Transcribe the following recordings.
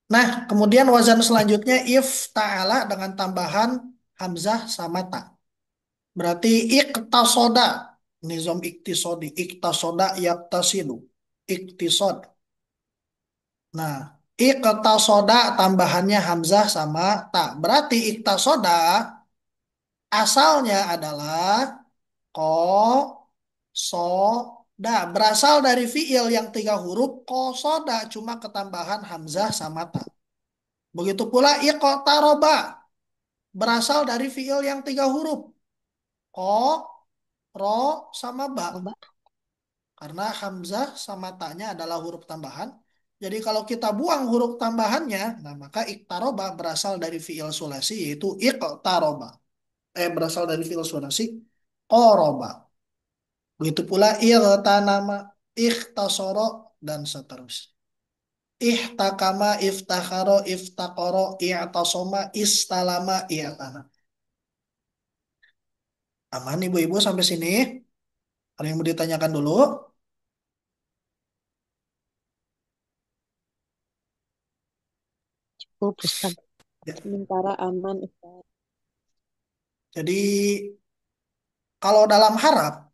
Nah, kemudian wazan selanjutnya ifta'ala dengan tambahan hamzah sama ta. Berarti iqtasoda, nizam iktisodi, iktasoda yaktasidu, iktisod. Nah, iqtasoda tambahannya hamzah sama ta. Berarti iktasoda asalnya adalah ko, so, da. Berasal dari fiil yang tiga huruf kosoda, cuma ketambahan hamzah sama ta. Begitu pula iqtaroba berasal dari fiil yang tiga huruf ko, ro, sama ba. Coba. Karena hamzah sama ta-nya adalah huruf tambahan. Jadi kalau kita buang huruf tambahannya, nah maka iktaroba berasal dari fiil sulasi yaitu iqtaroba. Berasal dari fiil sulasi qoroba. Begitu pula irtanama, ikhtasoro, dan seterusnya. Ihtakama, iftakharo, iftakoro, i'tasoma, istalama, i'tana. Aman ibu-ibu sampai sini? Ada yang mau ditanyakan dulu? Cukup, Ustaz. Ya. Sementara aman, Ustaz. Jadi kalau dalam harap,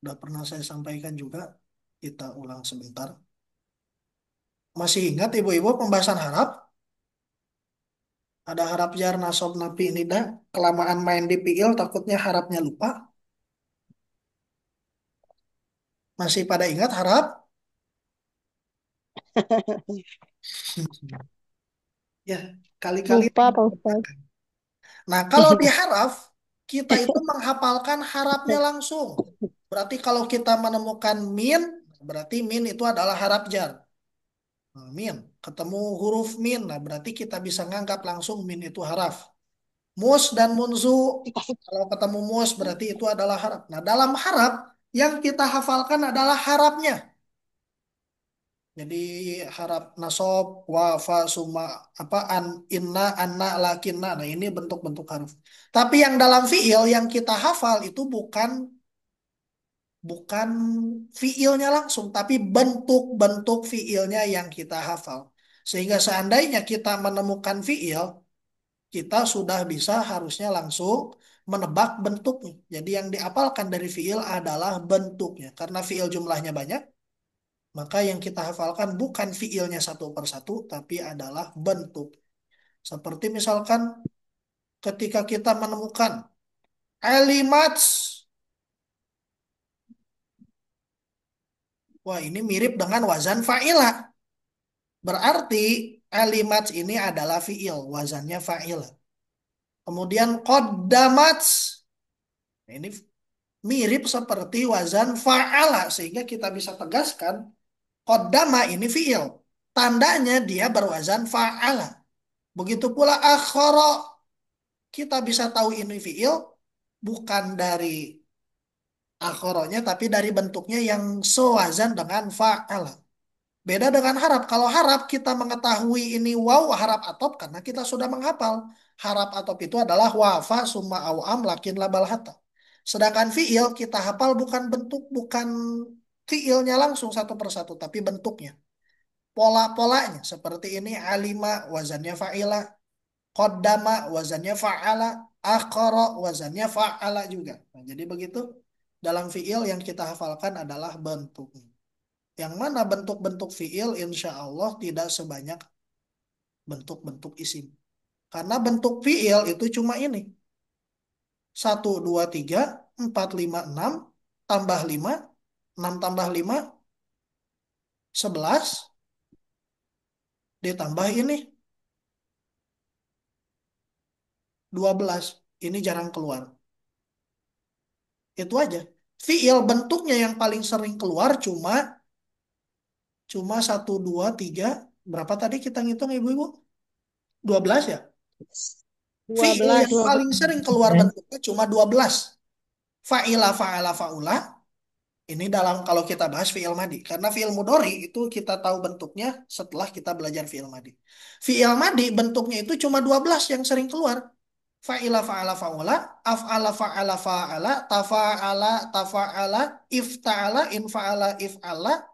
udah pernah saya sampaikan juga, kita ulang sebentar. Masih ingat ibu-ibu pembahasan harap? Ada harap jar, nasob, napi, nida. Kelamaan main di piil, takutnya harapnya lupa. Masih pada ingat harap? Ya, kali-kali Lupa, lagi Pak Ustaz. lupakan. Nah, kalau di haraf, kita itu menghafalkan harapnya langsung. Berarti kalau kita menemukan min, berarti min itu adalah harap jar. Nah, min, ketemu huruf min, nah berarti kita bisa nganggap langsung min itu haraf. Mus dan munzu, kalau ketemu mus berarti itu adalah harap. Nah, dalam harap, yang kita hafalkan adalah harapnya. Jadi harap nasob, wa, fa, suma, apa, an, inna, anna, lakinna. Nah, ini bentuk-bentuk haruf. Tapi yang dalam fiil yang kita hafal itu bukan fiilnya langsung, tapi bentuk-bentuk fiilnya yang kita hafal. Sehingga seandainya kita menemukan fiil, kita sudah bisa harusnya langsung menebak bentuknya. Jadi yang diapalkan dari fiil adalah bentuknya. Karena fiil jumlahnya banyak, maka yang kita hafalkan bukan fiilnya satu persatu, tapi adalah bentuk. Seperti misalkan ketika kita menemukan alimat, wah ini mirip dengan wazan fa'ila. Berarti alimat ini adalah fiil, wazannya fa'ila. Kemudian qaddamat, nah, ini mirip seperti wazan fa'ala sehingga kita bisa tegaskan qaddama ini fiil. Tandanya dia berwazan fa'ala. Begitu pula akhara, kita bisa tahu ini fiil bukan dari akhoronya tapi dari bentuknya yang sewazan dengan fa'ala. Beda dengan harap. Kalau harap kita mengetahui ini waw harap atop karena kita sudah menghafal. Harap atop itu adalah wafa summa awam lakin labal hata. Sedangkan fiil kita hafal bukan bentuk, bukan fiilnya langsung satu persatu, tapi bentuknya. Pola-polanya seperti ini alima wazannya fa'ila, qaddama wazannya fa'ala, aqara wazannya fa'ala juga. Nah, jadi begitu dalam fiil yang kita hafalkan adalah bentuknya. Yang mana bentuk-bentuk fiil insya Allah tidak sebanyak bentuk-bentuk isim. Karena bentuk fiil itu cuma ini. Satu, dua, tiga, empat, lima, enam, tambah lima, enam tambah lima, 11, ditambah ini, 12. Ini jarang keluar. Itu aja. Fiil bentuknya yang paling sering keluar cuma cuma satu, dua, tiga, berapa tadi kita ngitung ibu-ibu? 12 ya? Fiil 12, yang 12. paling sering keluar bentuknya cuma 12. Fa'ila, fa'ala, fa'ula. Ini dalam kalau kita bahas fi'il madi. Karena fi'il mudhari itu kita tahu bentuknya setelah kita belajar fi'il madi. Fi'il madi bentuknya itu cuma 12 yang sering keluar. Fa'ila, fa'ala, fa'ula, af'ala, fa'ala, fa'ala, tafa'ala, tafa'ala, ifta'ala, infa'ala, if'ala,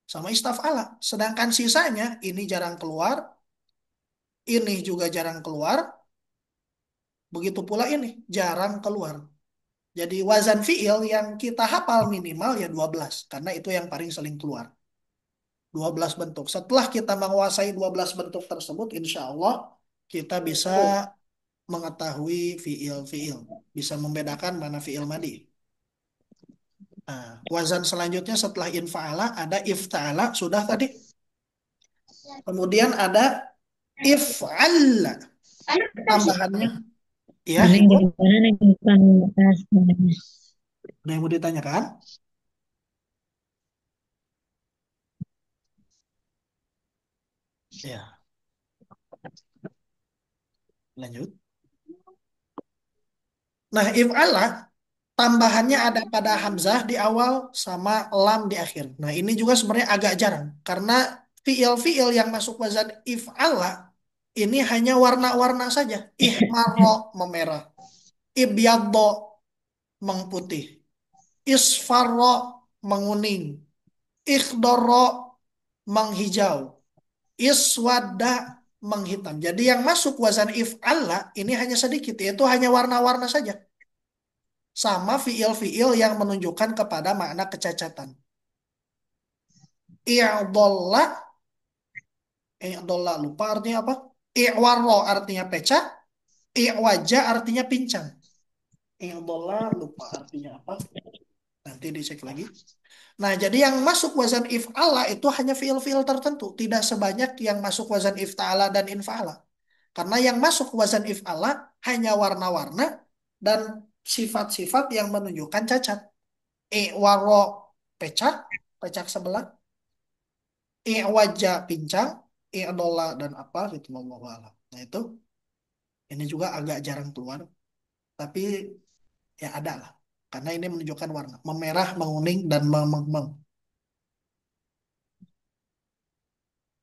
sama istaf'ala. Sedangkan sisanya ini jarang keluar, ini juga jarang keluar, begitu pula ini jarang keluar. Jadi wazan fiil yang kita hafal minimal ya 12 karena itu yang paling sering keluar. 12 bentuk. Setelah kita menguasai 12 bentuk tersebut, insya Allah kita bisa mengetahui fiil-fiil. Bisa membedakan mana fiil madi. Nah, wazan selanjutnya setelah infa'ala ada ifta'ala, sudah tadi. Kemudian ada if'alla. Tambahannya, ya Neng itu. dari mana neng bukan bekas sebenarnya. Ada yang mau ditanyakan? Ya, lanjut. Nah, if'alla tambahannya ada pada hamzah di awal sama lam di akhir. Nah, ini juga sebenarnya agak jarang karena fiil-fiil yang masuk wazan if'ala ini hanya warna-warna saja. Ihmaro memerah, ibyaddo mengputih, isfarro menguning, ikhdoro menghijau, iswada menghitam. Jadi yang masuk wazan if'ala ini hanya sedikit, yaitu hanya warna-warna saja. Sama fiil-fiil yang menunjukkan kepada makna kecacatan. I'dolla, i'dolla lupa artinya apa? I'warro artinya pecah, i'waja artinya pincang. I'dolla lupa artinya apa? Nanti dicek lagi. Nah, jadi yang masuk wazan if'ala itu hanya fiil-fiil tertentu, tidak sebanyak yang masuk wazan ifta'ala dan infa'ala. Karena yang masuk wazan if'ala hanya warna-warna dan sifat-sifat yang menunjukkan cacat. I'waro pecah, pecah sebelah. Wajah pincang, i'dola dan apa gitu wallahu a'lam. Nah itu ini juga agak jarang keluar, tapi ya ada lah. Karena ini menunjukkan warna, memerah, menguning dan memeng.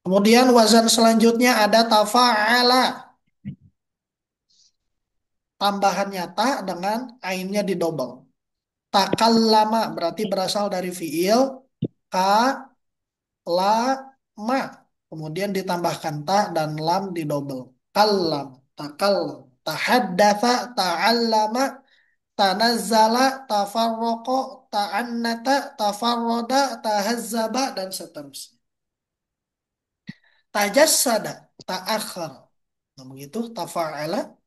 Kemudian wazan selanjutnya ada tafa'ala, tambahan nyata dengan ainnya didobel. Takallama berarti berasal dari fiil ka la ma. Kemudian ditambahkan ta dan lam didobel. Kallam, takallam, tahaddatsa, ta'allama, tanazzala, tafarraqa, ta'annata, tafarrada, tahazzaba dan seterusnya. Tajassada, ta'akhkhar. Nah, begitu tafa'ala,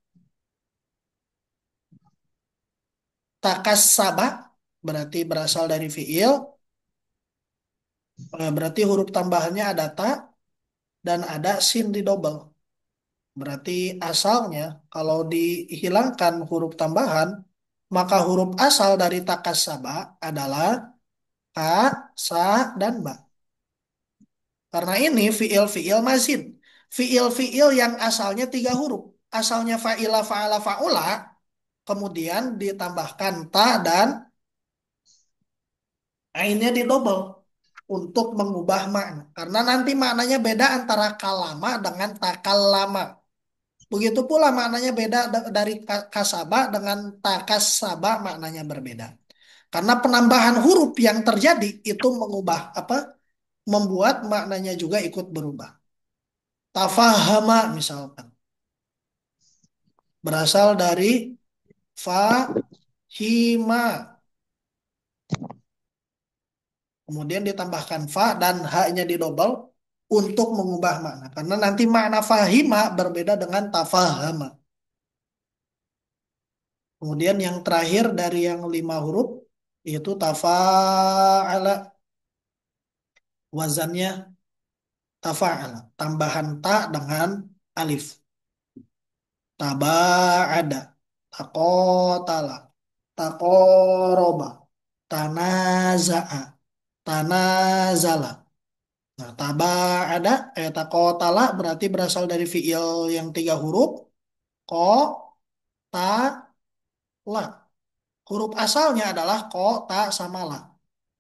takassaba berarti berasal dari fiil, berarti huruf tambahannya ada ta dan ada sin didobel. Berarti asalnya kalau dihilangkan huruf tambahan, maka huruf asal dari takasaba adalah ka, sa, dan ba. Karena ini fiil-fiil mazid. Fiil-fiil yang asalnya tiga huruf. Asalnya fa'ila, fa'ala, fa'ula, kemudian ditambahkan ta dan ainnya didobel untuk mengubah makna. Karena nanti maknanya beda antara kalama dengan takallama. Begitu pula maknanya beda dari kasaba dengan takasaba maknanya berbeda. Karena penambahan huruf yang terjadi itu mengubah apa? Membuat maknanya juga ikut berubah. Tafahama misalkan berasal dari fahima. Kemudian ditambahkan fa dan ha-nya didobel untuk mengubah makna. Karena nanti makna fahima berbeda dengan tafahama. Kemudian yang terakhir dari yang lima huruf yaitu tafa'ala, wazannya tafa'ala, tambahan ta dengan alif. Taba'ada, taqotala, taqoroba, tanaza'a, tanazala. Nah, taba'ada, taqotala berarti berasal dari fiil yang tiga huruf. Ko, ta, la. Huruf asalnya adalah ko, ta, sama la.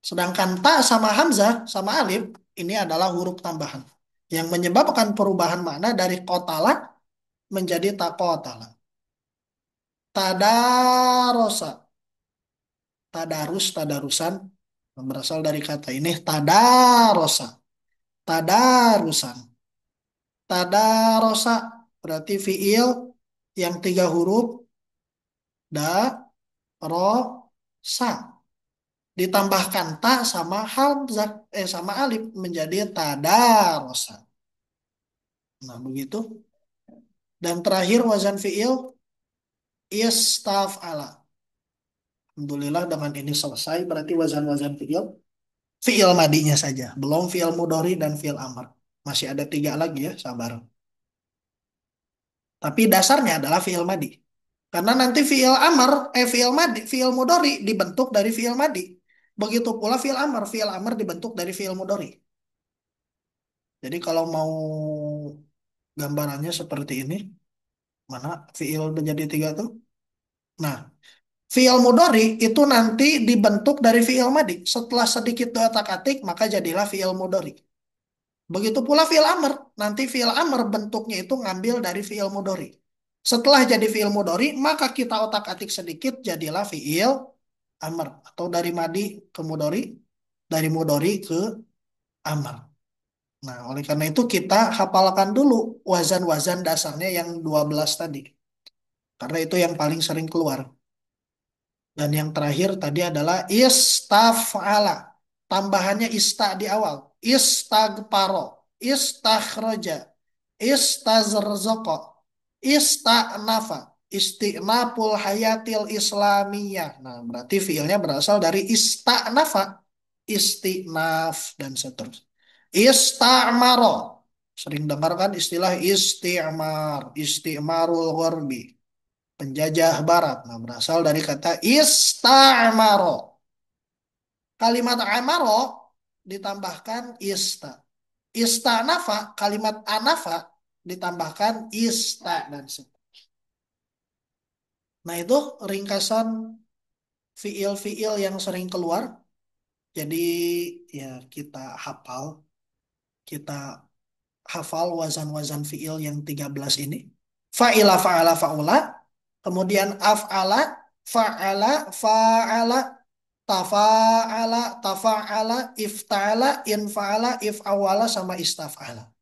Sedangkan ta sama hamzah sama alif ini adalah huruf tambahan yang menyebabkan perubahan makna dari kotala menjadi takotala. Tadarosa, tadarus, tadarusan. Berasal dari kata ini tadarosa, tadarusan. Tadarosa berarti fiil yang tiga huruf da, ro, sa. Ditambahkan ta sama hamzah, sama alif menjadi tadarosa. Nah, begitu. Dan terakhir wazan fiil istaf'ala. Alhamdulillah dengan ini selesai. Berarti wazan-wazan fiil. Fiil madinya saja. Belum fiil mudhari dan fiil amr. Masih ada tiga lagi ya, sabar. Tapi dasarnya adalah fiil madi. Karena nanti fiil amr, fiil madi, fiil mudhari dibentuk dari fiil madi. Begitu pula fiil amr. Fiil amr dibentuk dari fiil mudhari. Jadi kalau mau gambarannya seperti ini. Mana fiil menjadi tiga tuh? Nah, fiil mudhari itu nanti dibentuk dari fiil madi. Setelah sedikit diotak-atik, maka jadilah fiil mudhari. Begitu pula fiil amr. Nanti fiil amr bentuknya itu ngambil dari fiil mudhari. Setelah jadi fiil mudhari, maka kita otak-atik sedikit jadilah fiil amr. Atau dari madi ke mudhari, dari mudhari ke amr. Nah, oleh karena itu kita hafalkan dulu wazan-wazan dasarnya yang 12 tadi. Karena itu yang paling sering keluar. Dan yang terakhir tadi adalah istaf'ala. Tambahannya ista di awal. Istagparo. Istakhroja. Istazrzoqo. Ista'nafa. Isti'naful hayatil islamiyah. Nah, berarti fiilnya berasal dari ista'nafa. Isti'naf dan seterusnya. Ista'maro. Sering dengar kan istilah isti'mar. Isti'marul gharbi, penjajah barat. Nah, berasal dari kata ista'maro. Kalimat amaro ditambahkan ista. Istanafa, kalimat anafa ditambahkan ista dan seterusnya. Nah, itu ringkasan fiil-fiil yang sering keluar. Jadi ya kita hafal, kita hafal wazan-wazan fiil yang 13 ini. Fa'ila, fa'ala, fa'ula. Kemudian af'ala, fa'ala, fa'ala, tafa'ala, tafa'ala, ifta'ala, infa'ala, if'awala, sama istaf'ala.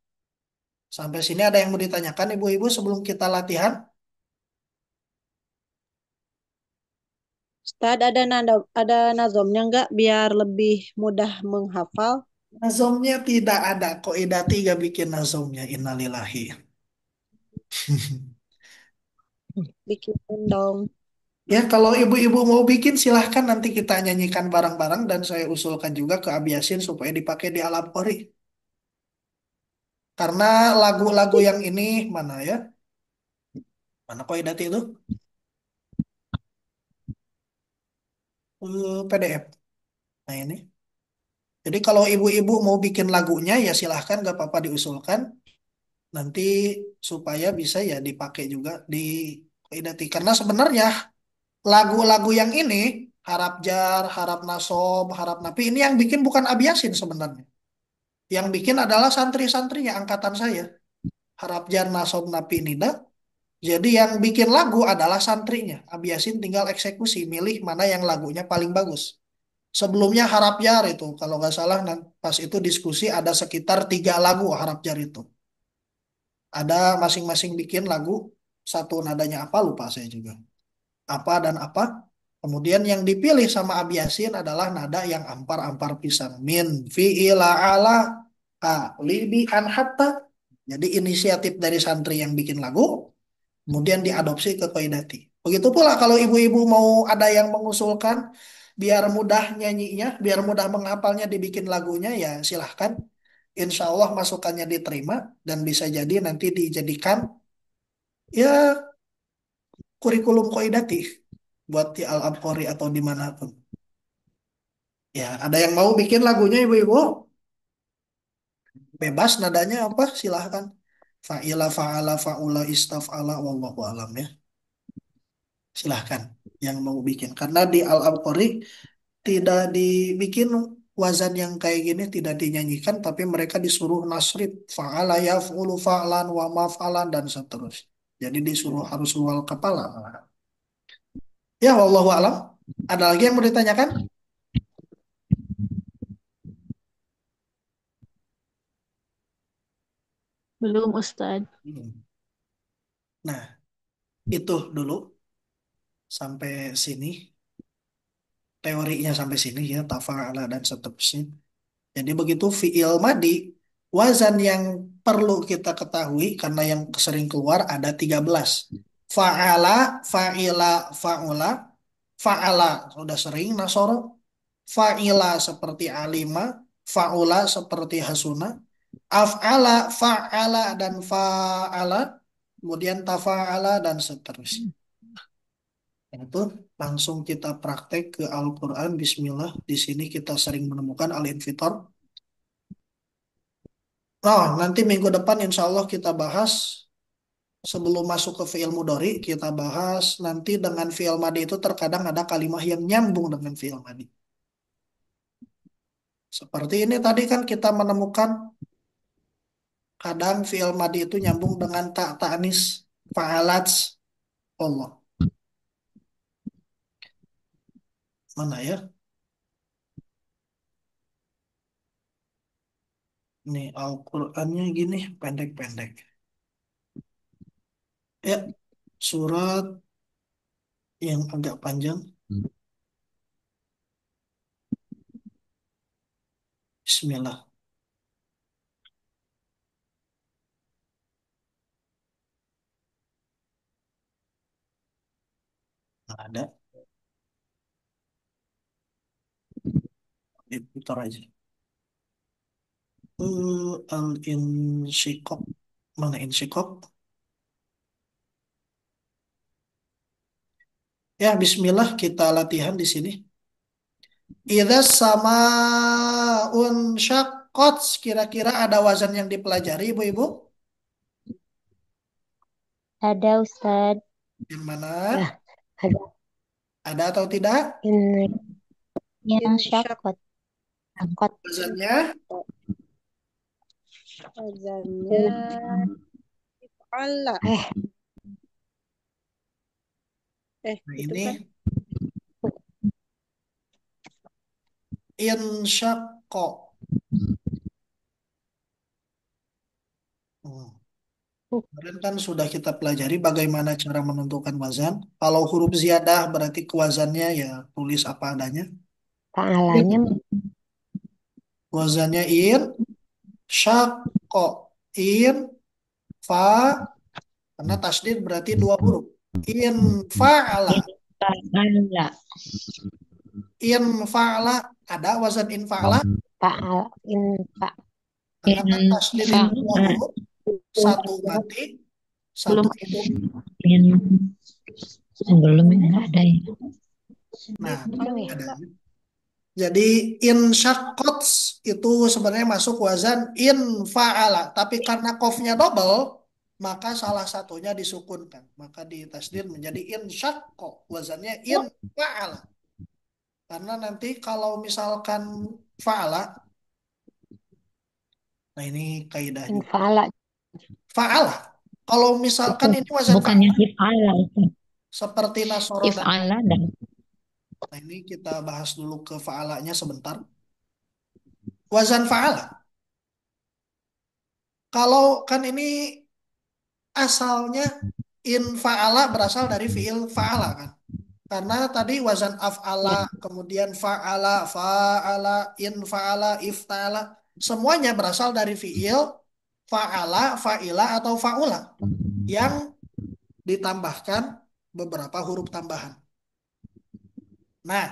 Sampai sini ada yang mau ditanyakan ibu-ibu sebelum kita latihan? Ustad, ada nazomnya nggak biar lebih mudah menghafal? Nazomnya tidak ada. Kok Idati gak bikin nazomnya? Innalillahi. Bikin dong. Ya, kalau ibu-ibu mau bikin silahkan nanti kita nyanyikan bareng-bareng dan saya usulkan juga ke Abiasin supaya dipakai di alam qori. Karena lagu-lagu yang ini mana ya? Mana kok Idati itu? PDF. Nah ini. Jadi kalau ibu-ibu mau bikin lagunya ya silahkan gak apa-apa diusulkan. Nanti supaya bisa ya dipakai juga di Idati. Karena sebenarnya lagu-lagu yang ini Harap Jar, Harap Nasob, Harap Napi ini yang bikin bukan Abiasin sebenarnya. Yang bikin adalah santri-santrinya angkatan saya. Harap Jar, Nasob, Napi, Nida. Jadi yang bikin lagu adalah santrinya. Abiasin tinggal eksekusi, milih mana yang lagunya paling bagus. Sebelumnya Harap Jar itu, kalau nggak salah pas itu diskusi ada sekitar 3 lagu Harap Jar itu. Ada masing-masing bikin lagu, satu nadanya apa lupa saya juga. Apa dan apa. Kemudian yang dipilih sama Abi Yasin adalah nada yang ampar-ampar pisan. Min, fi, ila, ala, ka, libi, an, hatta. Jadi inisiatif dari santri yang bikin lagu, kemudian diadopsi ke Qaidati. Begitu pula kalau ibu-ibu mau ada yang mengusulkan, biar mudah nyanyinya, biar mudah menghafalnya, dibikin lagunya, ya silahkan. Insya Allah masukannya diterima dan bisa jadi nanti dijadikan ya kurikulum Qaidati buat di Al-Abqari atau dimanapun. Ya, ada yang mau bikin lagunya ibu-ibu? Bebas nadanya apa? Silahkan. Fa'ila, fa'ala, fa'ula, istaf'ala, wallahu alam ya. Silahkan yang mau bikin. Karena di Al-Abqari tidak dibikin wazan yang kayak gini, tidak dinyanyikan, tapi mereka disuruh nasrif. Fa'ala, yaf'ulu, fa'lan, wa maf'alan, dan seterusnya. Jadi disuruh harus lual kepala. Ya, wallahu alam. Ada lagi yang mau ditanyakan? Belum Ustadz. Hmm. Nah, itu dulu sampai sini. Teorinya sampai sini ya, tafa'ala dan seterusnya. Jadi begitu fi'il madi, wazan yang perlu kita ketahui karena yang sering keluar ada 13. Fa'ala, fa'ila, fa'ula, fa'ala sudah sering nasoro, fa'ila seperti alima, fa'ula seperti hasuna, af'ala, fa'ala dan fa'ala, kemudian tafa'ala dan seterusnya. Itu langsung kita praktek ke Al-Quran. Bismillah. Di sini kita sering menemukan al-infitor. Nah, nanti minggu depan insya Allah kita bahas sebelum masuk ke fi'il mudhari, kita bahas nanti dengan fi'il madi itu terkadang ada kalimat yang nyambung dengan fi'il madi. Seperti ini tadi kan kita menemukan kadang fi'il madi itu nyambung dengan tak ta'nis, fa'alat, Allah. Mana ya? Nih Al-Qur'annya gini, pendek-pendek. Ya, surat yang agak panjang. Bismillah. Nggak ada. Putar aja. Al-insyikok. Mana insyikok? Ya, bismillah kita latihan di sini. Idza samaun syaqqat. Kira-kira ada wazan yang dipelajari, Ibu-ibu? Ada Ustadz. Yang mana? Ya, ada Ada atau tidak? ini yang Insya syakot. Syakot. Wazannya? azannya Allah. Nah, Itu ini kan insyaqqa. Hmm. Kemarin kan sudah kita pelajari bagaimana cara menentukan wazan. Kalau huruf ziyadah berarti kewazannya ya tulis apa adanya. Pahalanya Wazannya in, syakko, in, fa, karena tasdid berarti dua huruf. In fa'ala, pahala. in fa'ala, ada wazan in fa'ala, Paal infak. karena kan tasdidnya dua Infak. huruf, satu mati, satu Belum hidup. belum nggak ada ya. Nah, belum ya. ada. Jadi in syaqqats itu sebenarnya masuk wazan in fa'ala, tapi karena kofnya double, maka salah satunya disukunkan. Maka di tasdid menjadi in syaqqa, wazannya in fa'ala. Karena nanti kalau misalkan fa'ala, nah ini kaidah juga. Infala Fa'ala. Kalau itu misalkan ini wazan bukannya fa'ala, ifala itu. seperti Nasoro dan Ifala dan nah ini kita bahas dulu ke fa'alanya sebentar. Wazan fa'ala. Kalau kan ini asalnya in fa'ala berasal dari fiil fa'ala kan. Karena tadi wazan af'ala, ya kemudian fa'ala, fa'ala, in fa'ala, ifta'ala. Semuanya berasal dari fiil fa'ala, fa'ila, atau fa'ula. Yang ditambahkan beberapa huruf tambahan. Nah,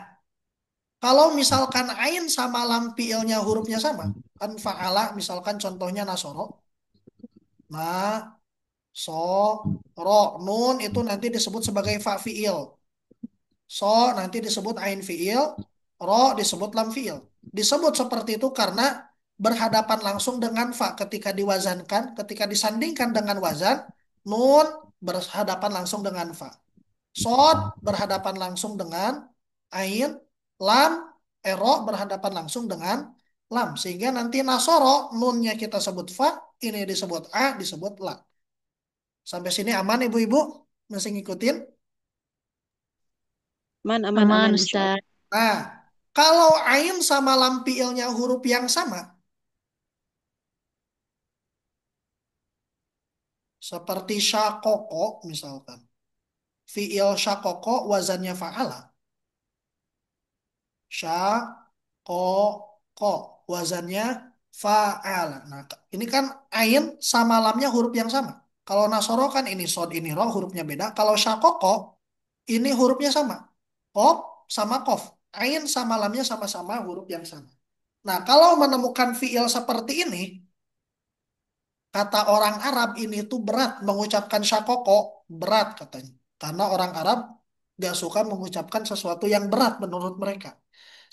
kalau misalkan ain sama lam fiilnya hurufnya sama, kan fa'ala misalkan contohnya nasoro. Nah, so, ro, nun itu nanti disebut sebagai fa fiil. So nanti disebut ain fiil, ro disebut lam fiil. Disebut seperti itu karena berhadapan langsung dengan fa ketika diwazankan, ketika disandingkan dengan wazan, nun berhadapan langsung dengan fa. Sod berhadapan langsung dengan ain, lam, ro berhadapan langsung dengan lam. Sehingga nanti nasoro, nunnya kita sebut fa, ini disebut a, disebut la. Sampai sini aman ibu-ibu? Masih ngikutin? Aman, aman, aman aman, insya Allah. Ustaz. Nah, kalau ain sama lam fiilnya huruf yang sama, Seperti syakoko misalkan. Fiil syakoko wazannya fa'ala. Syakoko wazannya fa'ala. Nah, ini kan ain sama lamnya huruf yang sama. Kalau nasoro kan ini sod ini roh hurufnya beda. Kalau syakoko ini hurufnya sama. Kof sama kof. Ain sama lamnya sama-sama huruf yang sama. Nah, kalau menemukan fiil seperti ini, kata orang Arab ini tuh berat mengucapkan syakoko, berat katanya. Karena orang Arab gak suka mengucapkan sesuatu yang berat menurut mereka.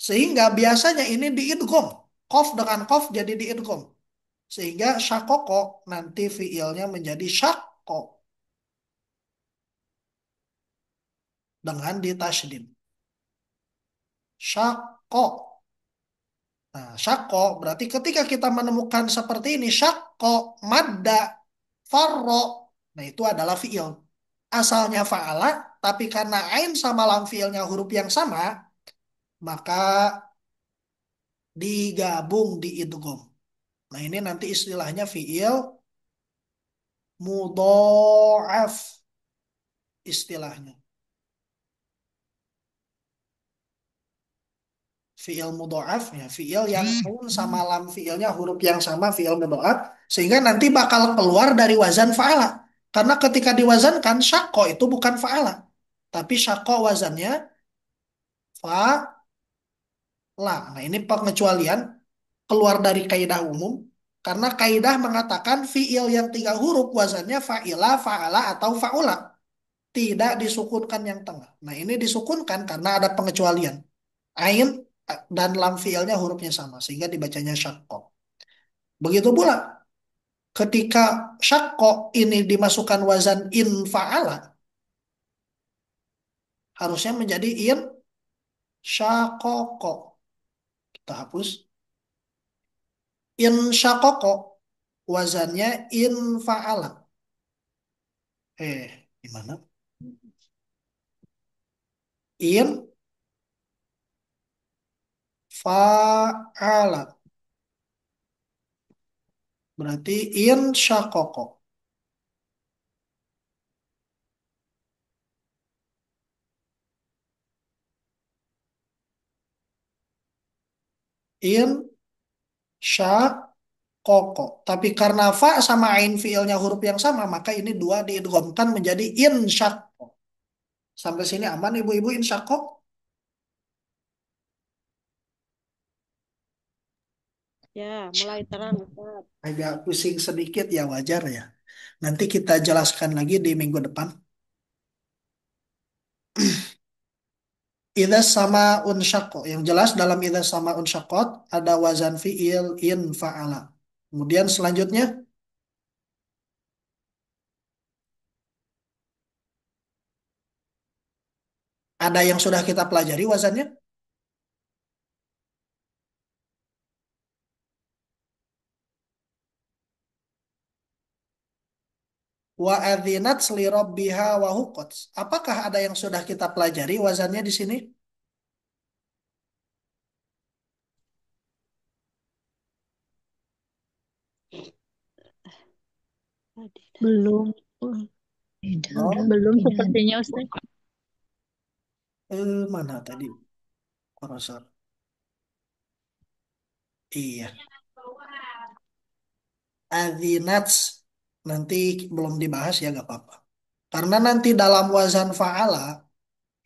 Sehingga biasanya ini diidgham. Kof dengan kof jadi diidgham. Sehingga syakoko nanti fiilnya menjadi syakko dengan ditasydid. Syakko. Nah, syakko berarti ketika kita menemukan seperti ini, syakko, madda, farro. Nah, itu adalah fiil. Asalnya fa'ala, tapi karena ain sama lam fiilnya huruf yang sama, maka digabung di idgham. Nah, ini nanti istilahnya fiil mudha'af istilahnya. Fiil mudha'af ya, fiil yang ain sama lam fiilnya huruf yang sama, fiil mudha'af, sehingga nanti bakal keluar dari wazan fa'ala. Karena ketika diwazankan syakko itu bukan fa'ala, tapi syakko wazannya fa'la. Nah, ini pengecualian keluar dari kaidah umum karena kaidah mengatakan fiil yang tiga huruf wazannya fa'ila, fa'ala atau fa'ula. Tidak disukunkan yang tengah. Nah, ini disukunkan karena ada pengecualian. Ain dan lam fiilnya hurufnya sama sehingga dibacanya syakko. Begitu pula ketika syakko ini dimasukkan wazan in fa'ala harusnya menjadi in syakoko. Kita hapus. In syakoko wazannya in fa'ala. Gimana? In fa'ala. Berarti in syakoko. In syakoko. Tapi karena fa sama ain fiilnya huruf yang sama, maka ini dua diidghamkan menjadi in syakko. Sampai sini aman ibu-ibu in syakko? Ya, mulai terang, Ustaz. Agak pusing sedikit ya wajar ya. Nanti kita jelaskan lagi di minggu depan. Idza sama unsyaqqa. Yang jelas dalam idza sama unsyaqat ada wazan fiil in fa'ala. Kemudian selanjutnya ada yang sudah kita pelajari wazannya. Wa adzinat li rabbiha wa huqqat. Apakah ada yang sudah kita pelajari wazannya di sini? Belum. Beda udah. Belum. Belum Beda. sepertinya Ustaz. Mana tadi? Korosor. Iya. Adzinat nanti belum dibahas ya gak apa-apa. Karena nanti dalam wazan fa'ala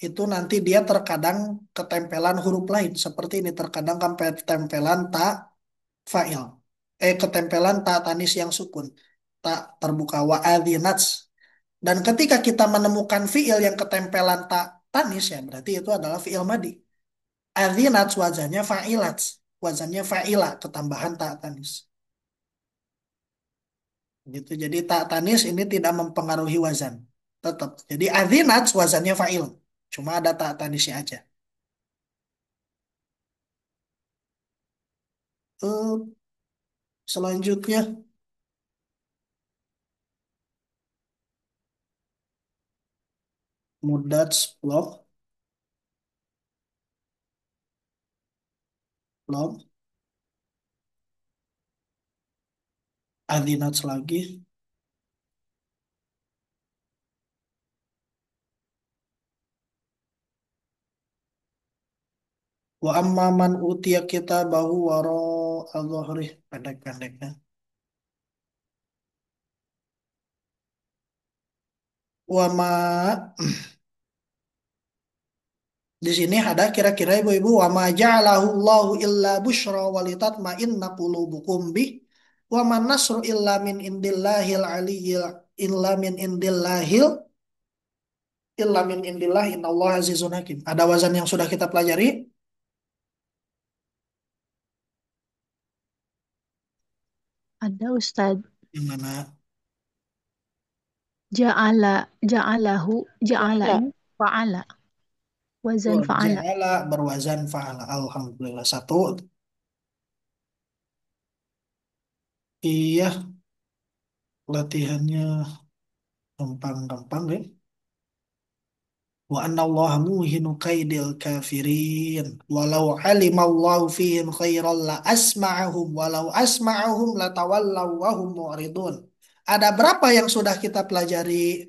itu nanti dia terkadang ketempelan huruf lain seperti ini terkadang ketempelan ta fa'il ketempelan ta tanis yang sukun tak terbuka wa adzinats dan ketika kita menemukan fiil yang ketempelan ta tanis ya berarti itu adalah fiil madi adzinats wazannya fa'ilats wazannya fa'ila ketambahan ta tanis gitu jadi ta tanis ini tidak mempengaruhi wazan tetap jadi adzinats wazannya fa'il cuma ada ta tanisnya aja. Eh, Selanjutnya, Mudats blok, blok, Adinats lagi. Wa amma man utiya kitabahu waro al-dhuhri. Pendek-pendeknya. Wa ma Di sini ada kira-kira ibu-ibu wa ma ja'alahu Allahu illa busyra wa litatma'inna qulubukum bih wa man nasru illa min indillah innallaha azizun hakim. Ada wazan yang sudah kita pelajari? Ada Ustadz. Yang mana? Ja'alahu, ja'ala Fa'ala. ini fa'ala. Wazan Oh, fa'ala. ja'ala berwazan fa'ala. Alhamdulillah. Satu. Iya, latihannya gampang-gampang ya. Wa anna Allah muhinu kaidil kafirin. Walau alimallahu fihim khairan la asma'ahum. Walau asma'ahum la tawallaw wa hum mu'ridun. Ada berapa yang sudah kita pelajari?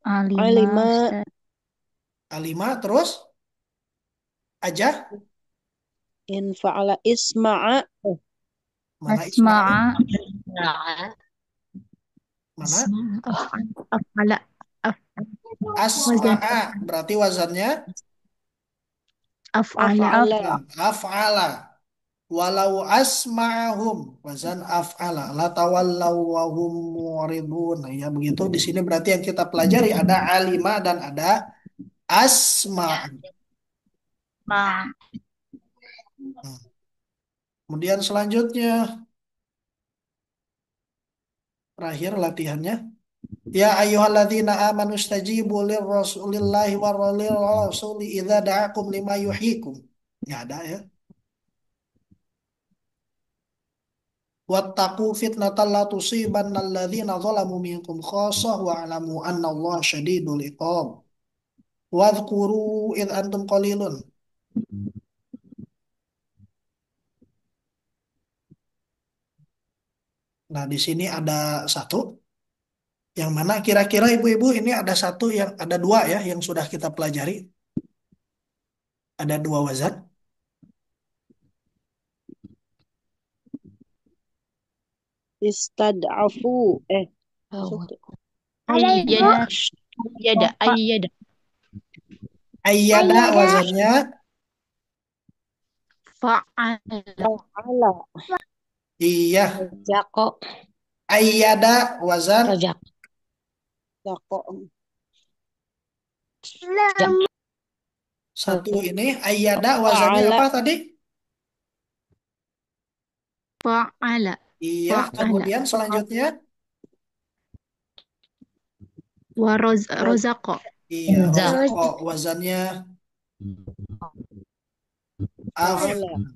Alima Alima. Ustadz. Alima terus aja. In fa'ala isma'a. Mana Ismail? Asma'a. Mana? Af'ala. Wazan Asma'a. Berarti wazannya af'ala. Af'ala. af'ala. Walau asma'ahum wazan af'ala la tawallaw wa hum mu'ridun. Nah, ya begitu di sini berarti yang kita pelajari ada alima dan ada asma'. Ma. Hmm. Kemudian selanjutnya terakhir latihannya ya ayyuhalladzina amanu stajibu lirrasulillahi warrasuli idza da'akum lima yuhyikum. Ya ada ya. Wattaqu fitnatan la tusibanna alladzina zalamu minkum khassah wa'lamu annallaha syadidul iqab. Wadhkuru id antum qalilun. Nah, di sini ada satu. Yang mana kira-kira ibu-ibu ini ada satu yang ada dua ya yang sudah kita pelajari. Ada dua wazan. Istad'afu. Masuk tuh. Ayyada. Ayyada. Ayyada. Ayyada wazannya Fa'ala. Fa'ala. iya. Jako. Ayyada wazan Rajak. Jako. satu ini. Ayyada wazannya Fa'ala. apa tadi? Fa'ala. Iya. Fa'ala. Kemudian selanjutnya Rozako. iya. Rozako wazannya af. Fa'ala.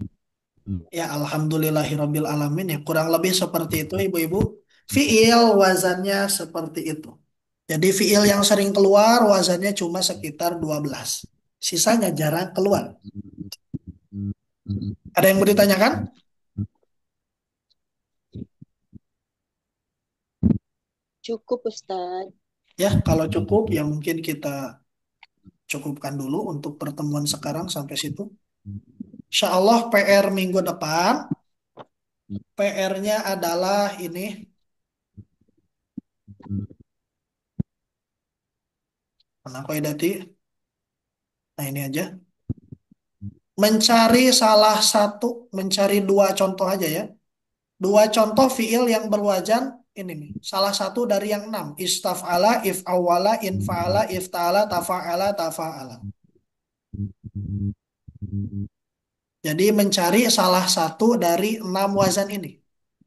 Ya, alhamdulillahirabbil alamin ya. Kurang lebih seperti itu ibu-ibu. Fiil wazannya seperti itu. Jadi fiil yang sering keluar wazannya cuma sekitar 12. Sisanya jarang keluar. Ada yang mau ditanyakan? Cukup Ustaz. Ya, kalau cukup ya mungkin kita cukupkan dulu untuk pertemuan sekarang sampai situ. Insya Allah PR minggu depan, PR-nya adalah ini. Mana Qaidati? Nah ini aja. Mencari dua contoh aja ya. Dua contoh fiil yang berwajan ini nih. Salah satu dari yang enam. Istaf'ala, if'awala, infa'ala, ifta'ala, tafa'ala, tafa'ala. Jadi mencari salah satu dari enam wazan ini.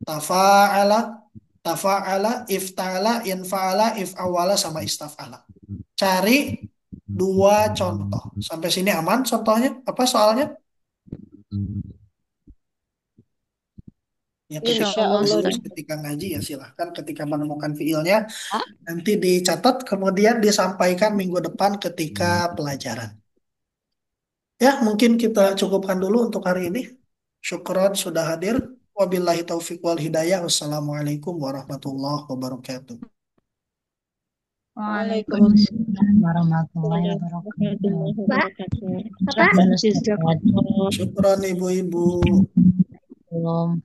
Tafa'ala, tafa'ala, ifta'ala, infa'ala, if'awala, sama istaf'ala. Cari dua contoh. Sampai sini aman contohnya? Apa soalnya? Ya ketika Insya Insyaallah Allah. lulus, Ustaz. ketika ngaji ya silahkan. Ketika menemukan fiilnya, nanti dicatat, kemudian disampaikan minggu depan ketika pelajaran. Ya, mungkin kita cukupkan dulu untuk hari ini. Syukron sudah hadir. Wabillahi taufiq wal hidayah. Wassalamualaikum warahmatullahi wabarakatuh. Waalaikumsalam warahmatullahi wabarakatuh. warahmatullahi wabarakatuh. Syukran Ustaz. Syukron ibu-ibu. Belum.